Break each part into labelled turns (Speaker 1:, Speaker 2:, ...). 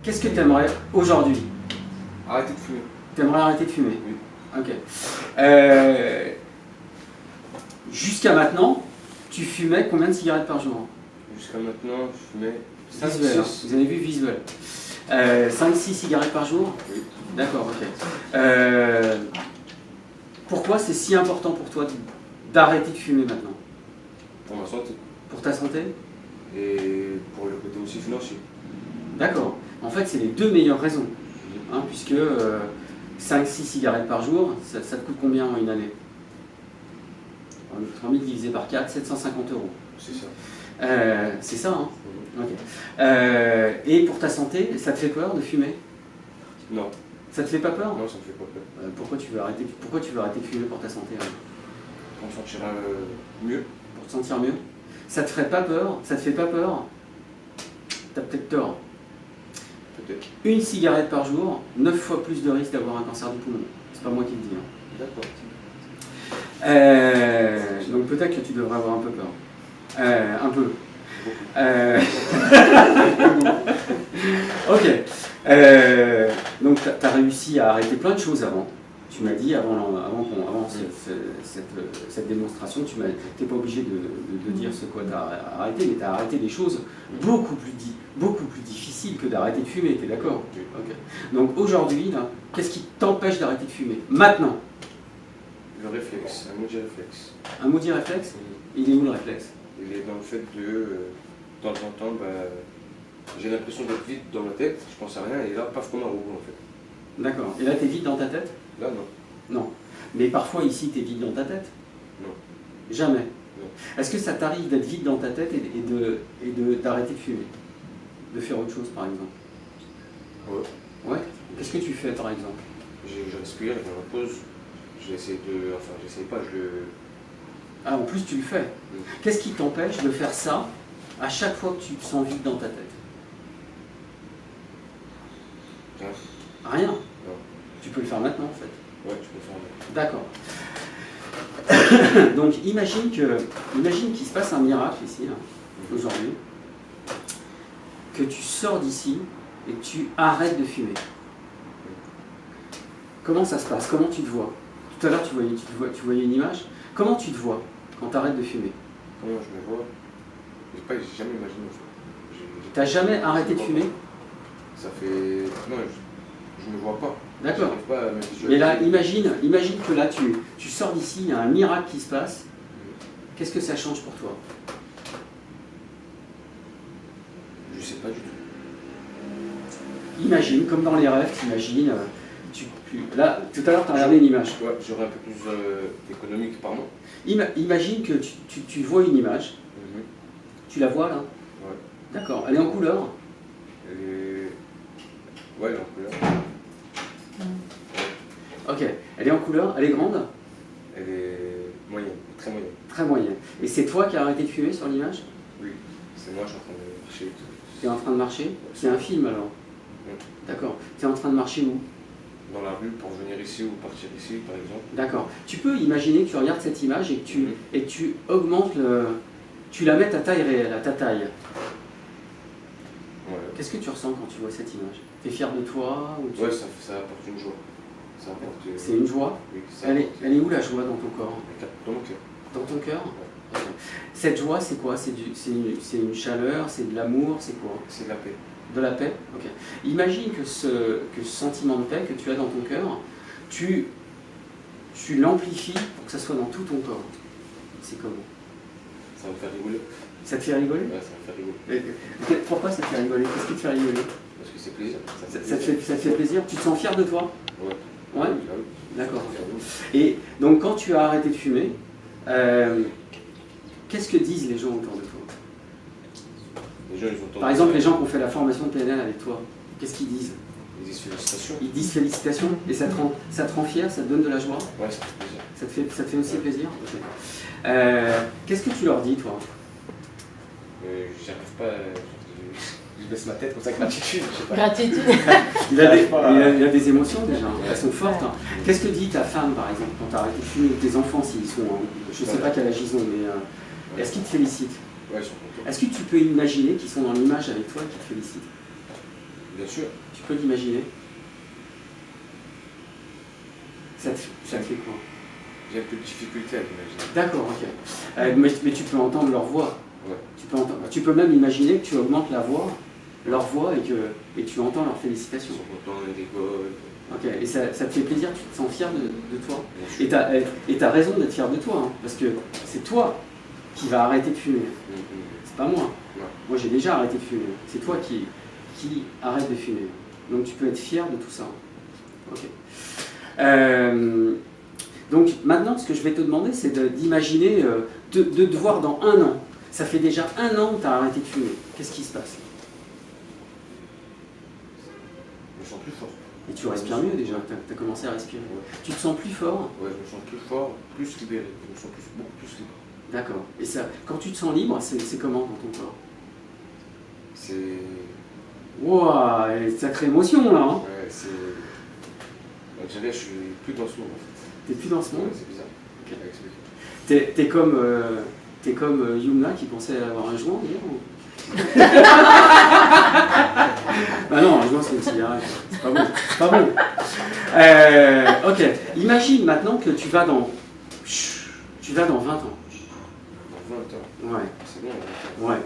Speaker 1: Qu'est-ce que tu aimerais aujourd'hui?
Speaker 2: Arrêtez de fumer.
Speaker 1: Tu aimerais arrêter de fumer?
Speaker 2: Oui.
Speaker 1: Ok. Jusqu'à maintenant, tu fumais combien de cigarettes par jour?
Speaker 2: Jusqu'à maintenant, je fumais 5,
Speaker 1: Visuel, hein.
Speaker 2: 6.
Speaker 1: Vous avez vu visuel. 5-6 cigarettes par jour?
Speaker 2: Oui.
Speaker 1: D'accord, ok. Pourquoi c'est si important pour toi d'arrêter de fumer maintenant?
Speaker 2: Pour ma santé.
Speaker 1: Pour ta santé?
Speaker 2: Et pour le côté aussi financier.
Speaker 1: D'accord. En fait, c'est les deux meilleures raisons. Hein, puisque 5-6 cigarettes par jour, ça te coûte combien en une année? 3000 divisé par 4, 750 €.
Speaker 2: C'est ça.
Speaker 1: C'est ça, hein? Ok. Et pour ta santé, ça te fait peur de fumer?
Speaker 2: Non.
Speaker 1: Ça te fait pas peur?
Speaker 2: Non, ça me fait pas peur.
Speaker 1: Pourquoi tu veux arrêter de fumer pour ta santé?
Speaker 2: On me sentira mieux.
Speaker 1: Pour te sentir mieux? Ça te ferait pas peur? Ça te fait pas peur? T'as peut-être tort.
Speaker 2: Peut-être.
Speaker 1: Une cigarette par jour, 9 fois plus de risque d'avoir un cancer du poumon. C'est pas moi qui le dis. Hein.
Speaker 2: D'accord.
Speaker 1: Donc peut-être que tu devrais avoir un peu peur. Un peu. Ok. Donc tu as réussi à arrêter plein de choses avant. Tu m'as dit avant cette démonstration, tu n'es pas obligé de dire ce quoi tu as arrêté, mais tu as arrêté des choses beaucoup plus difficiles que d'arrêter de fumer, tu es d'accord? Okay. Donc aujourd'hui, qu'est-ce qui t'empêche d'arrêter de fumer? Maintenant?
Speaker 2: Le réflexe, un maudit réflexe.
Speaker 1: Un maudit réflexe? Il est où le réflexe?
Speaker 2: Il est dans le fait de temps en temps, j'ai l'impression d'être vide dans ma tête, je pense à rien, et là, paf, comme un robot en fait.
Speaker 1: D'accord. Et là, tu es vide dans ta tête?
Speaker 2: Là, non.
Speaker 1: Non. Mais parfois, ici, tu es vide dans ta tête?
Speaker 2: Non.
Speaker 1: Jamais?
Speaker 2: Non.
Speaker 1: Est-ce que ça t'arrive d'être vide dans ta tête et d'arrêter de fumer? De faire autre chose, par exemple?
Speaker 2: Ouais.
Speaker 1: Ouais? Qu'est-ce que tu fais, par exemple?
Speaker 2: Je respire, je me repose, j'essaie pas, je le...
Speaker 1: Ah, en plus, tu le fais. Qu'est-ce qui t'empêche de faire ça à chaque fois que tu te sens vide dans ta tête?
Speaker 2: Rien.
Speaker 1: Rien?
Speaker 2: Non.
Speaker 1: Tu peux le faire maintenant, en fait.
Speaker 2: Ouais, tu peux le faire
Speaker 1: D'accord. Donc, imagine qu'il se passe un miracle ici, là, aujourd'hui, que tu sors d'ici et que tu arrêtes de fumer. Comment ça se passe? Comment tu te vois? Tout à l'heure, tu voyais une image. Comment tu te vois quand tu arrêtes de fumer?
Speaker 2: Comment je me vois? J'ai jamais imaginé.
Speaker 1: T'as jamais arrêté de fumer?
Speaker 2: Ça fait... Non, je ne me vois pas.
Speaker 1: D'accord.
Speaker 2: J'arrive pas à me visualiser.
Speaker 1: Mais là, imagine que là, tu sors d'ici, il y a un miracle qui se passe. Qu'est-ce que ça change pour toi?
Speaker 2: Je sais pas du tout.
Speaker 1: Imagine, comme dans les rêves, t'imagines. Là, tout à l'heure, tu as regardé une image.
Speaker 2: Ouais, j'aurais un peu plus d'économique par mois.
Speaker 1: Imagine que tu vois une image. Tu la vois là?
Speaker 2: Ouais.
Speaker 1: D'accord. Elle est en couleur?
Speaker 2: Ouais, elle est en couleur.
Speaker 1: Ok. Elle est en couleur? Elle est grande?
Speaker 2: Elle est moyenne, très moyenne.
Speaker 1: Très moyenne. Et c'est toi qui as arrêté de fumer sur l'image?
Speaker 2: Oui. C'est moi, je suis en train de marcher et tout.
Speaker 1: Tu es en train de marcher? C'est un film alors? D'accord. Tu es en train de marcher où?
Speaker 2: Dans la rue pour venir ici ou partir ici, par exemple.
Speaker 1: D'accord. Tu peux imaginer que tu regardes cette image et que tu augmentes tu la mets à taille réelle, à ta taille.
Speaker 2: Ouais.
Speaker 1: Qu'est-ce que tu ressens quand tu vois cette image? Tu es fier de toi ou
Speaker 2: Ouais, ça apporte une joie. Ça apporte...
Speaker 1: C'est une joie?
Speaker 2: Oui,
Speaker 1: elle est où la joie dans ton corps?
Speaker 2: Dans mon cœur.
Speaker 1: Dans ton cœur? Ouais. Cette joie, c'est quoi? C'est une chaleur? C'est de l'amour? C'est quoi?
Speaker 2: C'est de la paix.
Speaker 1: De la paix? Ok. Imagine que ce sentiment de paix que tu as dans ton cœur, tu l'amplifies pour que ça soit dans tout ton corps. C'est comment?
Speaker 2: Ça va me faire rigoler.
Speaker 1: Ça te fait rigoler?
Speaker 2: Ouais, ça me fait rigoler.
Speaker 1: Pourquoi ça te fait rigoler? Qu'est-ce qui te fait rigoler?
Speaker 2: Parce que c'est plaisir.
Speaker 1: Ça te fait plaisir? Tu te sens fier de toi?
Speaker 2: Ouais.
Speaker 1: Ouais?
Speaker 2: Ah oui.
Speaker 1: D'accord. Et donc quand tu as arrêté de fumer, qu'est-ce que disent les gens autour de toi?
Speaker 2: Les gens, ils ont
Speaker 1: Par exemple, les gens qui ont fait la formation de PNL avec toi, qu'est-ce qu'ils disent?
Speaker 2: Ils disent félicitations.
Speaker 1: Ils disent félicitations et ça te rend fier, ça te donne de la joie?
Speaker 2: Ouais, ça fait plaisir.
Speaker 1: Ça te fait aussi plaisir? Okay. Qu'est-ce que tu leur dis, toi?
Speaker 2: J'y arrive pas. Je baisse ma tête comme ça, gratitude. Je sais pas.
Speaker 3: Gratitude.
Speaker 1: Il a des émotions déjà, elles sont fortes. Hein. Qu'est-ce que dit ta femme, par exemple, quand tu as arrêté de fumer, ou tes enfants s'ils sont. Je ne sais pas quel âge ils ont, mais est-ce qu'ils te félicitent?
Speaker 2: Ouais, ils sont contents.
Speaker 1: Est-ce que tu peux imaginer qu'ils sont dans l'image avec toi et qu'ils te félicitent?
Speaker 2: Bien sûr.
Speaker 1: Tu peux l'imaginer? Ça te fait quoi?
Speaker 2: J'ai un peu de difficulté à l'imaginer.
Speaker 1: D'accord, ok. Mais tu peux entendre leur voix.
Speaker 2: Ouais.
Speaker 1: Tu peux même imaginer que tu augmentes leur voix et tu entends leurs félicitations.
Speaker 2: Ils sont contents, ils rigolent.
Speaker 1: Ok, et ça te fait plaisir, tu te sens fier de toi.
Speaker 2: Bien sûr.
Speaker 1: Et t'as raison d'être fier de toi, hein, parce que c'est toi qui vas arrêter de fumer. C'est pas moi.
Speaker 2: Non.
Speaker 1: Moi j'ai déjà arrêté de fumer. C'est toi qui arrête de fumer. Donc tu peux être fier de tout ça. Ok. Donc maintenant, ce que je vais te demander, c'est d'imaginer, de te voir dans 1 an. Ça fait déjà 1 an que tu as arrêté de fumer. Qu'est-ce qui se passe?
Speaker 2: Je me sens plus fort.
Speaker 1: Et tu respires mieux déjà, tu as commencé à respirer.
Speaker 2: Ouais.
Speaker 1: Tu te sens plus fort?
Speaker 2: Ouais, je me sens plus fort, plus libéré. Je me sens beaucoup plus libre.
Speaker 1: D'accord. Et ça, quand tu te sens libre, c'est comment dans ton corps?
Speaker 2: C'est...
Speaker 1: Wouah, sacrée émotion là, hein.
Speaker 2: Ouais, c'est... On dirait que je suis plus dans ce monde en fait.
Speaker 1: T'es plus dans ce monde?
Speaker 2: Ouais, c'est bizarre.
Speaker 1: Ok.
Speaker 2: À expliquer.
Speaker 1: T'es comme Yumna qui pensait avoir un joint, dire, ou... Bah non, un joint c'est une cigarette, c'est pas bon. C'est pas bon. Ok, imagine maintenant que tu vas dans 20 ans.
Speaker 2: Dans 20 ans.
Speaker 1: Ouais,
Speaker 2: C'est bon,
Speaker 1: ouais.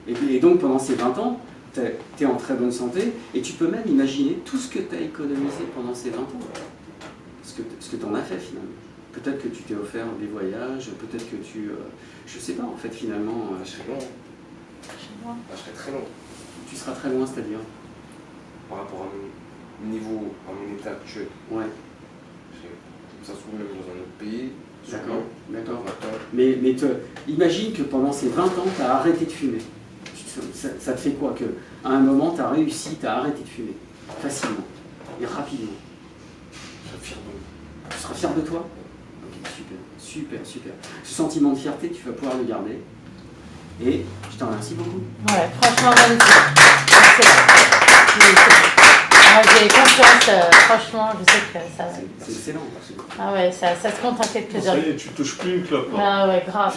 Speaker 1: Et donc pendant ces 20 ans, tu es en très bonne santé et tu peux même imaginer tout ce que tu as économisé pendant ces 20 ans. Ce que tu en as fait finalement. Peut-être que tu t'es offert des voyages, peut-être que tu... je sais pas en fait finalement...
Speaker 2: je serais long. Je serais très long.
Speaker 1: Tu seras très loin, c'est-à-dire?
Speaker 2: Par rapport à mon niveau, à mon état actuel.
Speaker 1: Ouais.
Speaker 2: Ça se trouve même dans un autre pays.
Speaker 1: D'accord, d'accord.
Speaker 2: 20 ans.
Speaker 1: Mais imagine que pendant ces 20 ans, tu as arrêté de fumer. Ça te fait quoi? Que à un moment, tu as réussi, tu as arrêté de fumer. Facilement. Et rapidement.
Speaker 2: Je serais fier de moi.
Speaker 1: Tu seras fier de toi? Ok, super, super, super. Ce sentiment de fierté, tu vas pouvoir le garder. Et je te remercie beaucoup.
Speaker 3: Ouais, franchement, magnifique. Excellent. J'ai confiance, franchement, je sais que ça...
Speaker 1: C'est excellent.
Speaker 3: Ah ouais, ça se compte en quelques
Speaker 4: Ça
Speaker 3: heures.
Speaker 4: y est, tu touches plus une clope. Hein.
Speaker 3: Ah ouais, grave.